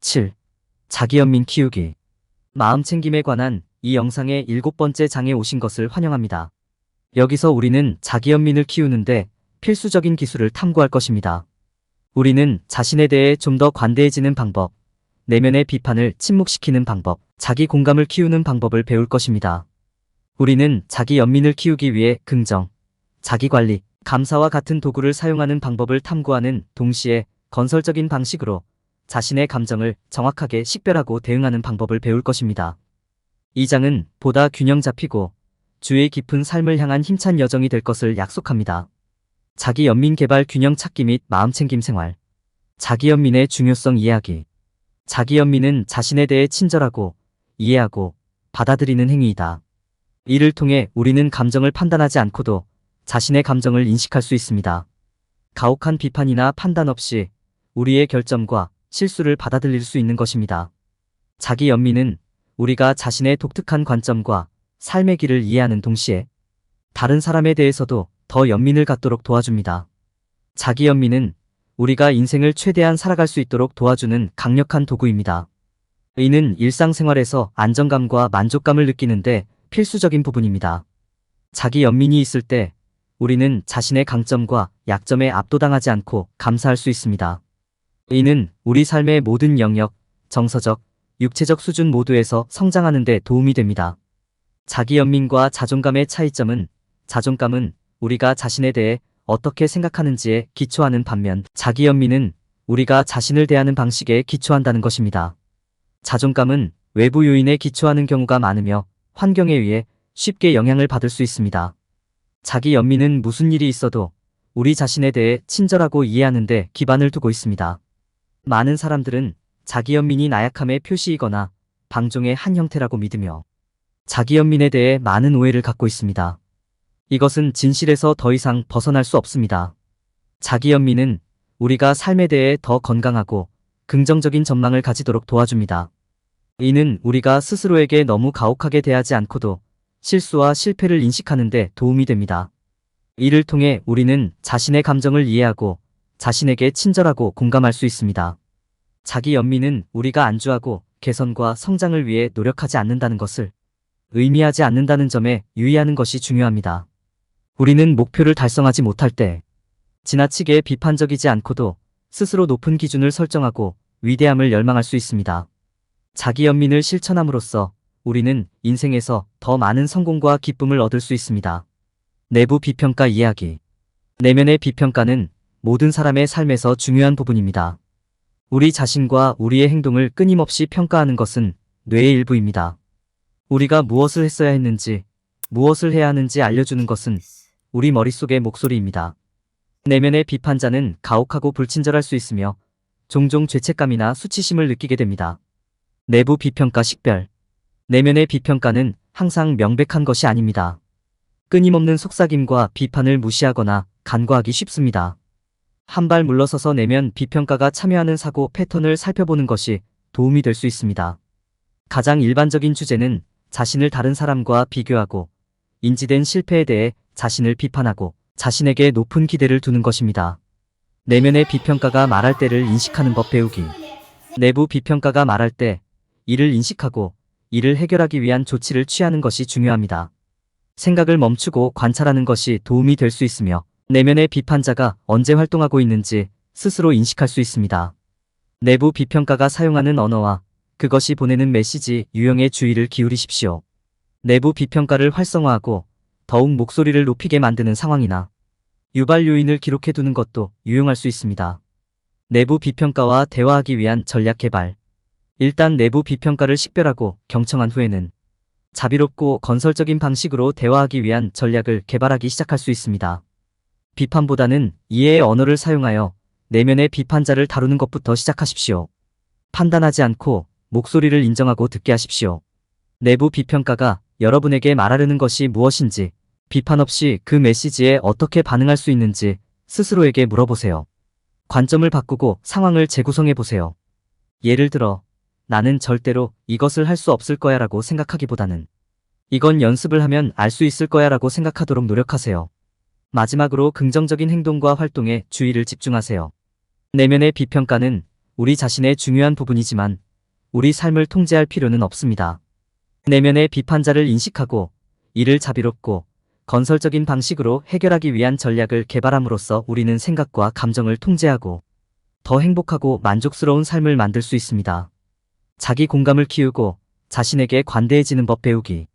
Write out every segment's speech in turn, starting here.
7. 자기연민 키우기. 마음챙김에 관한 이 영상의 7번째 장에 오신 것을 환영합니다. 여기서 우리는 자기연민을 키우는데 필수적인 기술을 탐구할 것입니다. 우리는 자신에 대해 좀 더 관대해지는 방법, 내면의 비판을 침묵시키는 방법, 자기 공감을 키우는 방법을 배울 것입니다. 우리는 자기연민을 키우기 위해 긍정, 자기관리, 감사와 같은 도구를 사용하는 방법을 탐구하는 동시에 건설적인 방식으로 자신의 감정을 정확하게 식별하고 대응하는 방법을 배울 것입니다. 이 장은 보다 균형 잡히고 주의 깊은 삶을 향한 힘찬 여정이 될 것을 약속합니다. 자기연민 개발 균형 찾기 및 마음챙김 생활. 자기연민의 중요성 이해하기. 자기연민은 자신에 대해 친절하고 이해하고 받아들이는 행위이다. 이를 통해 우리는 감정을 판단하지 않고도 자신의 감정을 인식할 수 있습니다. 가혹한 비판이나 판단 없이 우리의 결점과 실수를 받아들일 수 있는 것입니다. 자기연민은 우리가 자신의 독특한 관점과 삶의 길을 이해하는 동시에 다른 사람에 대해서도 더 연민을 갖도록 도와줍니다. 자기연민은 우리가 인생을 최대한 살아갈 수 있도록 도와주는 강력한 도구입니다. 이는 일상생활에서 안정감과 만족감을 느끼는데 필수적인 부분입니다. 자기연민이 있을 때 우리는 자신의 강점과 약점에 압도당하지 않고 감사할 수 있습니다. 이는 우리 삶의 모든 영역, 정서적, 육체적 수준 모두에서 성장하는 데 도움이 됩니다. 자기연민과 자존감의 차이점은 자존감은 우리가 자신에 대해 어떻게 생각하는지에 기초하는 반면 자기연민은 우리가 자신을 대하는 방식에 기초한다는 것입니다. 자존감은 외부 요인에 기초하는 경우가 많으며 환경에 의해 쉽게 영향을 받을 수 있습니다. 자기연민은 무슨 일이 있어도 우리 자신에 대해 친절하고 이해하는 데 기반을 두고 있습니다. 많은 사람들은 자기연민이 나약함의 표시이거나 방종의 한 형태라고 믿으며 자기연민에 대해 많은 오해를 갖고 있습니다. 이것은 진실에서 더 이상 벗어날 수 없습니다. 자기연민은 우리가 삶에 대해 더 건강하고 긍정적인 전망을 가지도록 도와줍니다. 이는 우리가 스스로에게 너무 가혹하게 대하지 않고도 실수와 실패를 인식하는 데 도움이 됩니다. 이를 통해 우리는 자신의 감정을 이해하고 자신에게 친절하고 공감할 수 있습니다. 자기연민은 우리가 안주하고 개선과 성장을 위해 노력하지 않는다는 것을 의미하지 않는다는 점에 유의하는 것이 중요합니다. 우리는 목표를 달성하지 못할 때 지나치게 비판적이지 않고도 스스로 높은 기준을 설정하고 위대함을 열망할 수 있습니다. 자기연민을 실천함으로써 우리는 인생에서 더 많은 성공과 기쁨을 얻을 수 있습니다. 내부 비평가 이해하기. 내면의 비평가는 모든 사람의 삶에서 중요한 부분입니다. 우리 자신과 우리의 행동을 끊임없이 평가하는 것은 뇌의 일부입니다. 우리가 무엇을 했어야 했는지, 무엇을 해야 하는지 알려주는 것은 우리 머릿속의 목소리입니다. 내면의 비판자는 가혹하고 불친절할 수 있으며 종종 죄책감이나 수치심을 느끼게 됩니다. 내부 비평가 식별. 내면의 비평가는 항상 명백한 것이 아닙니다. 끊임없는 속삭임과 비판을 무시하거나 간과하기 쉽습니다. 한 발 물러서서 내면 비평가가 참여하는 사고 패턴을 살펴보는 것이 도움이 될 수 있습니다. 가장 일반적인 주제는 자신을 다른 사람과 비교하고 인지된 실패에 대해 자신을 비판하고 자신에게 높은 기대를 두는 것입니다. 내면의 비평가가 말할 때를 인식하는 법 배우기. 내부 비평가가 말할 때 이를 인식하고 이를 해결하기 위한 조치를 취하는 것이 중요합니다. 생각을 멈추고 관찰하는 것이 도움이 될 수 있으며 내면의 비판자가 언제 활동하고 있는지 스스로 인식할 수 있습니다. 내부 비평가가 사용하는 언어와 그것이 보내는 메시지 유형에 주의를 기울이십시오. 내부 비평가를 활성화하고 더욱 목소리를 높이게 만드는 상황이나 유발 요인을 기록해 두는 것도 유용할 수 있습니다. 내부 비평가와 대화하기 위한 전략 개발. 일단 내부 비평가를 식별하고 경청한 후에는 자비롭고 건설적인 방식으로 대화하기 위한 전략을 개발하기 시작할 수 있습니다. 비판보다는 이해의 언어를 사용하여 내면의 비판자를 다루는 것부터 시작하십시오. 판단하지 않고 목소리를 인정하고 듣게 하십시오. 내부 비평가가 여러분에게 말하려는 것이 무엇인지, 비판 없이 그 메시지에 어떻게 반응할 수 있는지 스스로에게 물어보세요. 관점을 바꾸고 상황을 재구성해보세요. 예를 들어, 나는 절대로 이것을 할 수 없을 거야 라고 생각하기보다는 이건 연습을 하면 알 수 있을 거야 라고 생각하도록 노력하세요. 마지막으로 긍정적인 행동과 활동에 주의를 집중하세요. 내면의 비평가는 우리 자신의 중요한 부분이지만 우리 삶을 통제할 필요는 없습니다. 내면의 비판자를 인식하고 이를 자비롭고 건설적인 방식으로 해결하기 위한 전략을 개발함으로써 우리는 생각과 감정을 통제하고 더 행복하고 만족스러운 삶을 만들 수 있습니다. 자기 공감을 키우고 자신에게 관대해지는 법 배우기.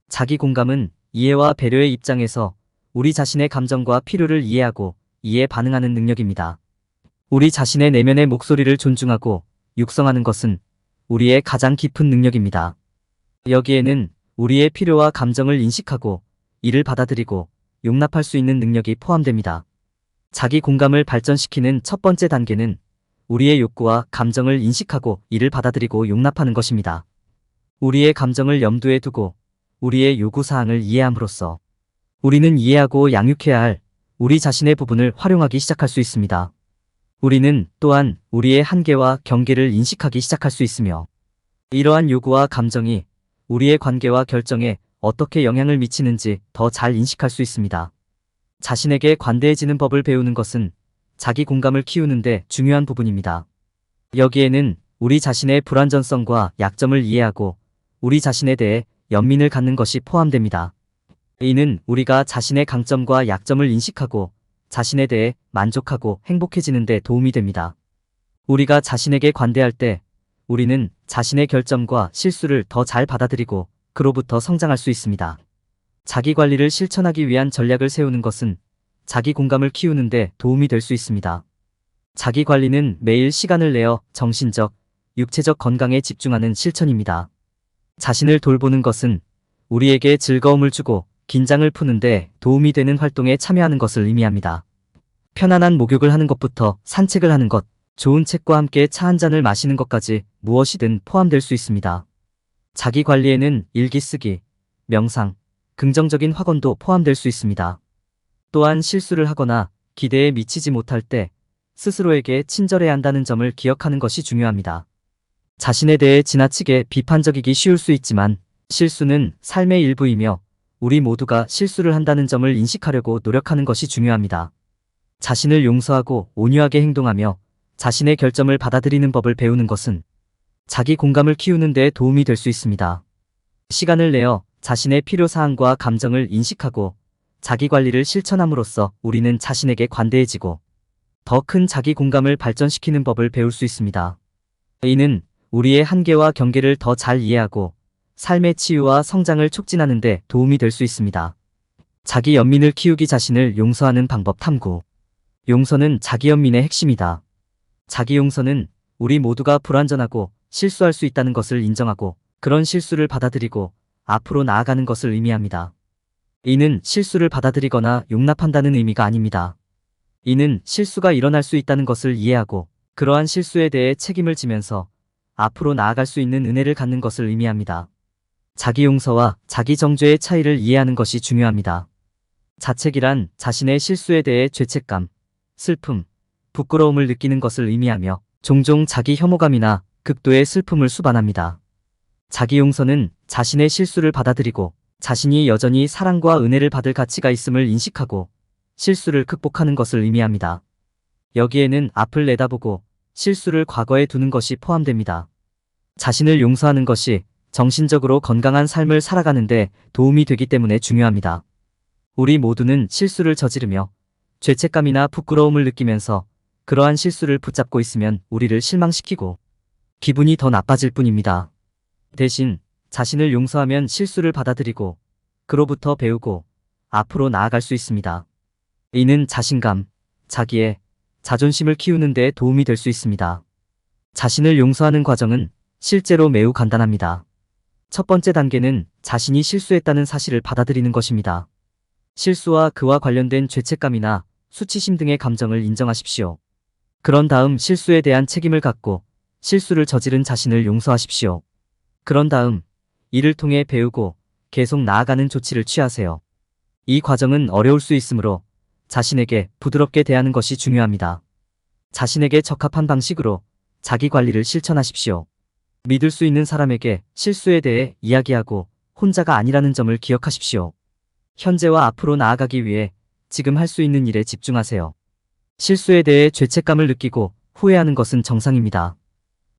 자기 공감은 이해와 배려의 입장에서 우리 자신의 감정과 필요를 이해하고 이에 반응하는 능력입니다. 우리 자신의 내면의 목소리를 존중하고 육성하는 것은 우리의 가장 깊은 능력입니다. 여기에는 우리의 필요와 감정을 인식하고 이를 받아들이고 용납할 수 있는 능력이 포함됩니다. 자기 공감을 발전시키는 첫 번째 단계는 우리의 욕구와 감정을 인식하고 이를 받아들이고 용납하는 것입니다. 우리의 감정을 염두에 두고 우리의 요구사항을 이해함으로써 우리는 이해하고 양육해야 할 우리 자신의 부분을 활용하기 시작할 수 있습니다. 우리는 또한 우리의 한계와 경계를 인식하기 시작할 수 있으며 이러한 요구와 감정이 우리의 관계와 결정에 어떻게 영향을 미치는지 더 잘 인식할 수 있습니다. 자신에게 관대해지는 법을 배우는 것은 자기 공감을 키우는데 중요한 부분입니다. 여기에는 우리 자신의 불완전성과 약점을 이해하고 우리 자신에 대해 연민을 갖는 것이 포함됩니다. 이는 우리가 자신의 강점과 약점을 인식하고 자신에 대해 만족하고 행복해지는 데 도움이 됩니다. 우리가 자신에게 관대할 때 우리는 자신의 결점과 실수를 더 잘 받아들이고 그로부터 성장할 수 있습니다. 자기 관리를 실천하기 위한 전략을 세우는 것은 자기 공감을 키우는 데 도움이 될 수 있습니다. 자기 관리는 매일 시간을 내어 정신적, 육체적 건강에 집중하는 실천입니다. 자신을 돌보는 것은 우리에게 즐거움을 주고 긴장을 푸는데 도움이 되는 활동에 참여하는 것을 의미합니다. 편안한 목욕을 하는 것부터 산책을 하는 것, 좋은 책과 함께 차 한 잔을 마시는 것까지 무엇이든 포함될 수 있습니다. 자기 관리에는 일기 쓰기, 명상, 긍정적인 확언도 포함될 수 있습니다. 또한 실수를 하거나 기대에 미치지 못할 때 스스로에게 친절해야 한다는 점을 기억하는 것이 중요합니다. 자신에 대해 지나치게 비판적이기 쉬울 수 있지만 실수는 삶의 일부이며 우리 모두가 실수를 한다는 점을 인식하려고 노력하는 것이 중요합니다. 자신을 용서하고 온유하게 행동하며 자신의 결점을 받아들이는 법을 배우는 것은 자기 공감을 키우는 데 도움이 될 수 있습니다. 시간을 내어 자신의 필요사항과 감정을 인식하고 자기 관리를 실천함으로써 우리는 자신에게 관대해지고 더 큰 자기 공감을 발전시키는 법을 배울 수 있습니다. 이는 우리의 한계와 경계를 더 잘 이해하고 삶의 치유와 성장을 촉진하는 데 도움이 될 수 있습니다. 자기 연민을 키우기. 자신을 용서하는 방법 탐구. 용서는 자기 연민의 핵심이다. 자기 용서는 우리 모두가 불완전하고 실수할 수 있다는 것을 인정하고 그런 실수를 받아들이고 앞으로 나아가는 것을 의미합니다. 이는 실수를 받아들이거나 용납한다는 의미가 아닙니다. 이는 실수가 일어날 수 있다는 것을 이해하고 그러한 실수에 대해 책임을 지면서 앞으로 나아갈 수 있는 은혜를 갖는 것을 의미합니다. 자기 용서와 자기 정죄의 차이를 이해하는 것이 중요합니다. 자책이란 자신의 실수에 대해 죄책감, 슬픔, 부끄러움을 느끼는 것을 의미하며 종종 자기 혐오감이나 극도의 슬픔을 수반합니다. 자기 용서는 자신의 실수를 받아들이고 자신이 여전히 사랑과 은혜를 받을 가치가 있음을 인식하고 실수를 극복하는 것을 의미합니다. 여기에는 앞을 내다보고 실수를 과거에 두는 것이 포함됩니다. 자신을 용서하는 것이 정신적으로 건강한 삶을 살아가는 데 도움이 되기 때문에 중요합니다. 우리 모두는 실수를 저지르며 죄책감이나 부끄러움을 느끼면서 그러한 실수를 붙잡고 있으면 우리를 실망시키고 기분이 더 나빠질 뿐입니다. 대신 자신을 용서하면 실수를 받아들이고 그로부터 배우고 앞으로 나아갈 수 있습니다. 이는 자신감, 자기의 자존심을 키우는 데 도움이 될 수 있습니다. 자신을 용서하는 과정은 실제로 매우 간단합니다. 첫 번째 단계는 자신이 실수했다는 사실을 받아들이는 것입니다. 실수와 그와 관련된 죄책감이나 수치심 등의 감정을 인정하십시오. 그런 다음 실수에 대한 책임을 갖고 실수를 저지른 자신을 용서하십시오. 그런 다음 이를 통해 배우고 계속 나아가는 조치를 취하세요. 이 과정은 어려울 수 있으므로 자신에게 부드럽게 대하는 것이 중요합니다. 자신에게 적합한 방식으로 자기 관리를 실천하십시오. 믿을 수 있는 사람에게 실수에 대해 이야기하고 혼자가 아니라는 점을 기억하십시오. 현재와 앞으로 나아가기 위해 지금 할 수 있는 일에 집중하세요. 실수에 대해 죄책감을 느끼고 후회하는 것은 정상입니다.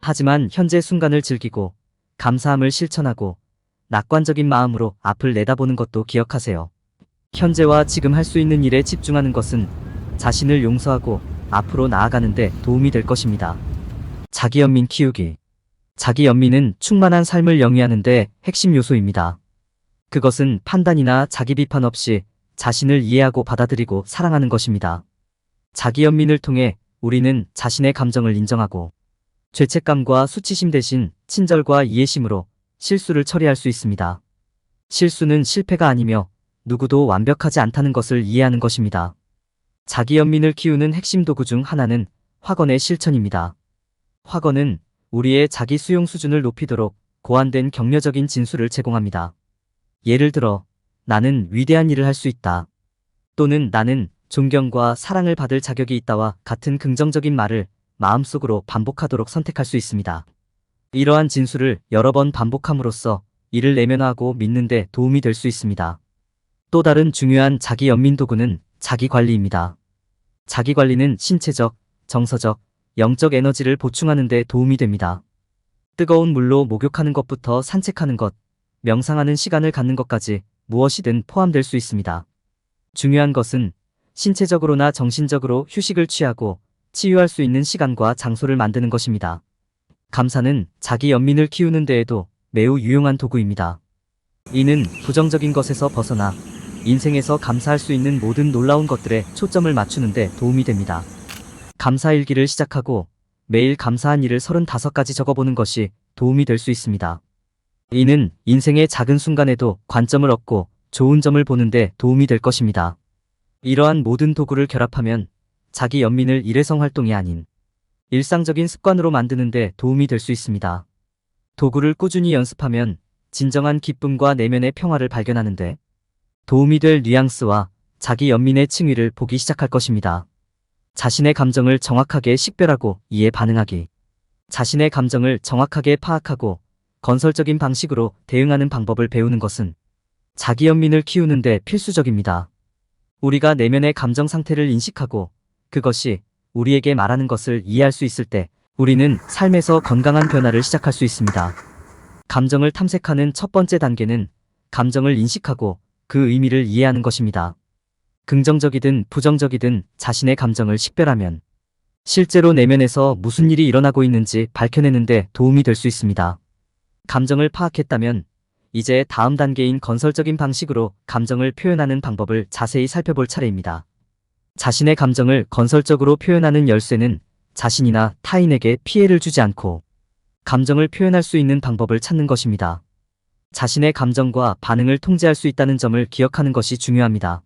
하지만 현재 순간을 즐기고 감사함을 실천하고 낙관적인 마음으로 앞을 내다보는 것도 기억하세요. 현재와 지금 할 수 있는 일에 집중하는 것은 자신을 용서하고 앞으로 나아가는 데 도움이 될 것입니다. 자기연민 키우기. 자기연민은 충만한 삶을 영위하는 데 핵심 요소입니다. 그것은 판단이나 자기 비판 없이 자신을 이해하고 받아들이고 사랑하는 것입니다. 자기연민을 통해 우리는 자신의 감정을 인정하고 죄책감과 수치심 대신 친절과 이해심으로 실수를 처리할 수 있습니다. 실수는 실패가 아니며 누구도 완벽하지 않다는 것을 이해하는 것입니다. 자기연민을 키우는 핵심 도구 중 하나는 확언의 실천입니다. 확언은 우리의 자기 수용 수준을 높이도록 고안된 격려적인 진술을 제공합니다. 예를 들어, 나는 위대한 일을 할 수 있다. 또는 나는 존경과 사랑을 받을 자격이 있다와 같은 긍정적인 말을 마음속으로 반복하도록 선택할 수 있습니다. 이러한 진술을 여러 번 반복함으로써 이를 내면화하고 믿는 데 도움이 될 수 있습니다. 또 다른 중요한 자기연민 도구는 자기관리입니다. 자기관리는 신체적, 정서적, 영적 에너지를 보충하는 데 도움이 됩니다. 뜨거운 물로 목욕하는 것부터 산책하는 것, 명상하는 시간을 갖는 것까지 무엇이든 포함될 수 있습니다. 중요한 것은 신체적으로나 정신적으로 휴식을 취하고 치유할 수 있는 시간과 장소를 만드는 것입니다. 감사는 자기 연민을 키우는 데에도 매우 유용한 도구입니다. 이는 부정적인 것에서 벗어나 인생에서 감사할 수 있는 모든 놀라운 것들에 초점을 맞추는 데 도움이 됩니다. 감사일기를 시작하고 매일 감사한 일을 35가지 적어보는 것이 도움이 될 수 있습니다. 이는 인생의 작은 순간에도 관점을 얻고 좋은 점을 보는 데 도움이 될 것입니다. 이러한 모든 도구를 결합하면 자기 연민을 일회성 활동이 아닌 일상적인 습관으로 만드는 데 도움이 될 수 있습니다. 도구를 꾸준히 연습하면 진정한 기쁨과 내면의 평화를 발견하는데 도움이 될 뉘앙스와 자기 연민의 층위를 보기 시작할 것입니다. 자신의 감정을 정확하게 식별하고 이에 반응하기. 자신의 감정을 정확하게 파악하고 건설적인 방식으로 대응하는 방법을 배우는 것은 자기 연민을 키우는 데 필수적입니다. 우리가 내면의 감정 상태를 인식하고 그것이 우리에게 말하는 것을 이해할 수 있을 때 우리는 삶에서 건강한 변화를 시작할 수 있습니다. 감정을 탐색하는 첫 번째 단계는 감정을 인식하고 그 의미를 이해하는 것입니다. 긍정적이든 부정적이든 자신의 감정을 식별하면 실제로 내면에서 무슨 일이 일어나고 있는지 밝혀내는 데 도움이 될 수 있습니다. 감정을 파악했다면 이제 다음 단계인 건설적인 방식으로 감정을 표현하는 방법을 자세히 살펴볼 차례입니다. 자신의 감정을 건설적으로 표현하는 열쇠는 자신이나 타인에게 피해를 주지 않고 감정을 표현할 수 있는 방법을 찾는 것입니다. 자신의 감정과 반응을 통제할 수 있다는 점을 기억하는 것이 중요합니다.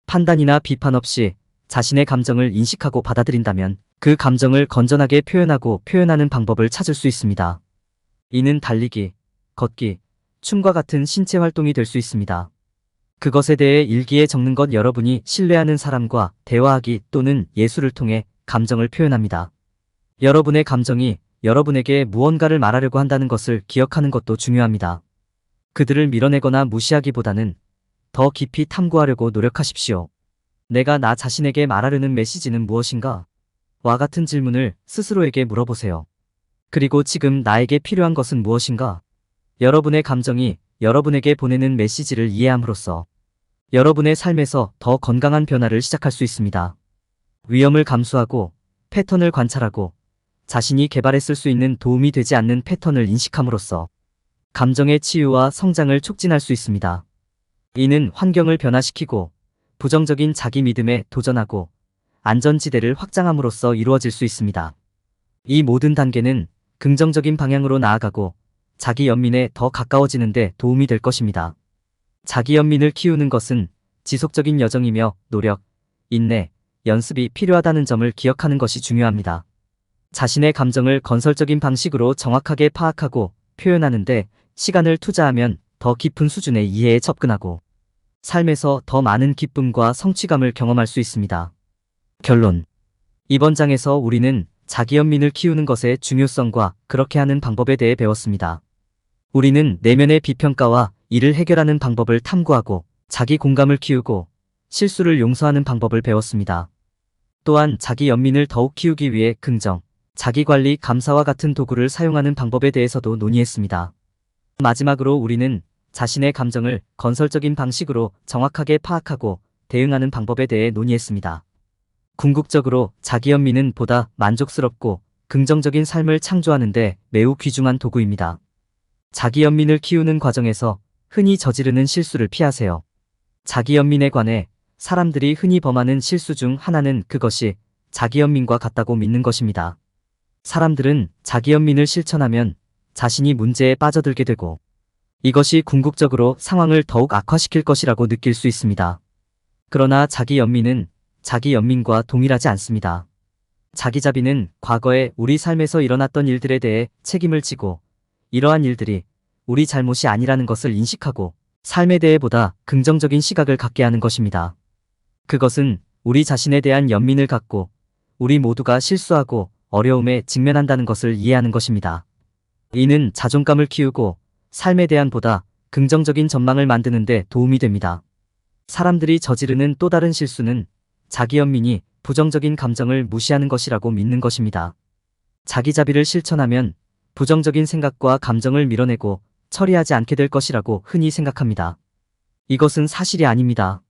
판단이나 비판 없이 자신의 감정을 인식하고 받아들인다면 그 감정을 건전하게 표현하고 표현하는 방법을 찾을 수 있습니다. 이는 달리기, 걷기, 춤과 같은 신체 활동이 될 수 있습니다. 그것에 대해 일기에 적는 것, 여러분이 신뢰하는 사람과 대화하기 또는 예술을 통해 감정을 표현합니다. 여러분의 감정이 여러분에게 무언가를 말하려고 한다는 것을 기억하는 것도 중요합니다. 그들을 밀어내거나 무시하기보다는 더 깊이 탐구하려고 노력하십시오. 내가 나 자신에게 말하려는 메시지는 무엇인가? 와 같은 질문을 스스로에게 물어보세요. 그리고 지금 나에게 필요한 것은 무엇인가? 여러분의 감정이 여러분에게 보내는 메시지를 이해함으로써 여러분의 삶에서 더 건강한 변화를 시작할 수 있습니다. 위험을 감수하고 패턴을 관찰하고 자신이 개발했을 수 있는 도움이 되지 않는 패턴을 인식함으로써 감정의 치유와 성장을 촉진할 수 있습니다. 이는 환경을 변화시키고 부정적인 자기 믿음에 도전하고 안전지대를 확장함으로써 이루어질 수 있습니다. 이 모든 단계는 긍정적인 방향으로 나아가고 자기 연민에 더 가까워지는 데 도움이 될 것입니다. 자기 연민을 키우는 것은 지속적인 여정이며 노력, 인내, 연습이 필요하다는 점을 기억하는 것이 중요합니다. 자신의 감정을 건설적인 방식으로 정확하게 파악하고 표현하는데 시간을 투자하면 더 깊은 수준의 이해에 접근하고 삶에서 더 많은 기쁨과 성취감을 경험할 수 있습니다. 결론. 이번 장에서 우리는 자기 연민을 키우는 것의 중요성과 그렇게 하는 방법에 대해 배웠습니다. 우리는 내면의 비평가와 이를 해결하는 방법을 탐구하고 자기 공감을 키우고 실수를 용서하는 방법을 배웠습니다. 또한 자기 연민을 더욱 키우기 위해 긍정, 자기관리, 감사와 같은 도구를 사용하는 방법에 대해서도 논의했습니다. 마지막으로 우리는 자신의 감정을 건설적인 방식으로 정확하게 파악하고 대응하는 방법에 대해 논의했습니다. 궁극적으로 자기연민은 보다 만족스럽고 긍정적인 삶을 창조하는 데 매우 귀중한 도구입니다. 자기연민을 키우는 과정에서 흔히 저지르는 실수를 피하세요. 자기연민에 관해 사람들이 흔히 범하는 실수 중 하나는 그것이 자기연민과 같다고 믿는 것입니다. 사람들은 자기연민을 실천하면 자신이 문제에 빠져들게 되고 이것이 궁극적으로 상황을 더욱 악화시킬 것이라고 느낄 수 있습니다. 그러나 자기연민은 자기연민과 동일하지 않습니다. 자기자비는 과거에 우리 삶에서 일어났던 일들에 대해 책임을 지고 이러한 일들이 우리 잘못이 아니라는 것을 인식하고 삶에 대해 보다 긍정적인 시각을 갖게 하는 것입니다. 그것은 우리 자신에 대한 연민을 갖고 우리 모두가 실수하고 어려움에 직면한다는 것을 이해하는 것입니다. 이는 자존감을 키우고 삶에 대한 보다 긍정적인 전망을 만드는 데 도움이 됩니다. 사람들이 저지르는 또 다른 실수는 자기연민이 부정적인 감정을 무시하는 것이라고 믿는 것입니다. 자기자비를 실천하면 부정적인 생각과 감정을 밀어내고 처리하지 않게 될 것이라고 흔히 생각합니다. 이것은 사실이 아닙니다.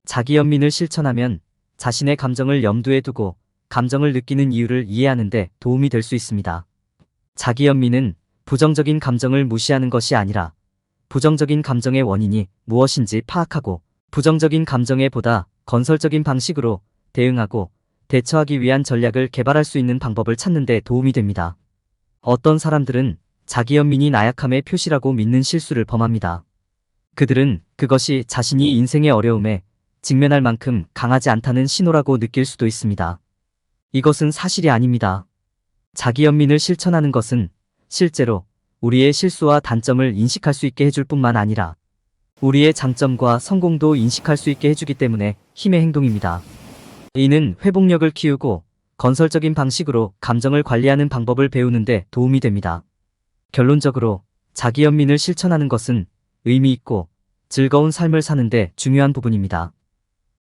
자기연민을 실천하면 자신의 감정을 염두에 두고 감정을 느끼는 이유를 이해하는 데 도움이 될 수 있습니다. 자기연민은 부정적인 감정을 무시하는 것이 아니라 부정적인 감정의 원인이 무엇인지 파악하고 부정적인 감정에 보다 건설적인 방식으로 대응하고 대처하기 위한 전략을 개발할 수 있는 방법을 찾는 데 도움이 됩니다. 어떤 사람들은 자기연민이 나약함의 표시라고 믿는 실수를 범합니다. 그들은 그것이 자신이 인생의 어려움에 직면할 만큼 강하지 않다는 신호라고 느낄 수도 있습니다. 이것은 사실이 아닙니다. 자기연민을 실천하는 것은 실제로 우리의 실수와 단점을 인식할 수 있게 해줄 뿐만 아니라 우리의 장점과 성공도 인식할 수 있게 해주기 때문에 힘의 행동입니다. 이는 회복력을 키우고 건설적인 방식으로 감정을 관리하는 방법을 배우는 데 도움이 됩니다. 결론적으로 자기연민을 실천하는 것은 의미 있고 즐거운 삶을 사는 데 중요한 부분입니다.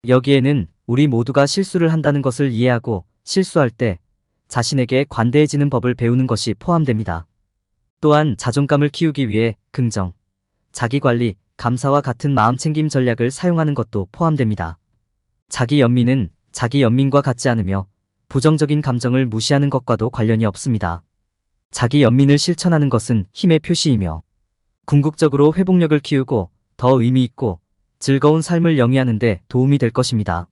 여기에는 우리 모두가 실수를 한다는 것을 이해하고 실수할 때 자신에게 관대해지는 법을 배우는 것이 포함됩니다. 또한 자존감을 키우기 위해 긍정, 자기관리, 감사와 같은 마음챙김 전략을 사용하는 것도 포함됩니다. 자기연민은 자기연민과 같지 않으며 부정적인 감정을 무시하는 것과도 관련이 없습니다. 자기연민을 실천하는 것은 힘의 표시이며 궁극적으로 회복력을 키우고 더 의미 있고 즐거운 삶을 영위하는 데 도움이 될 것입니다.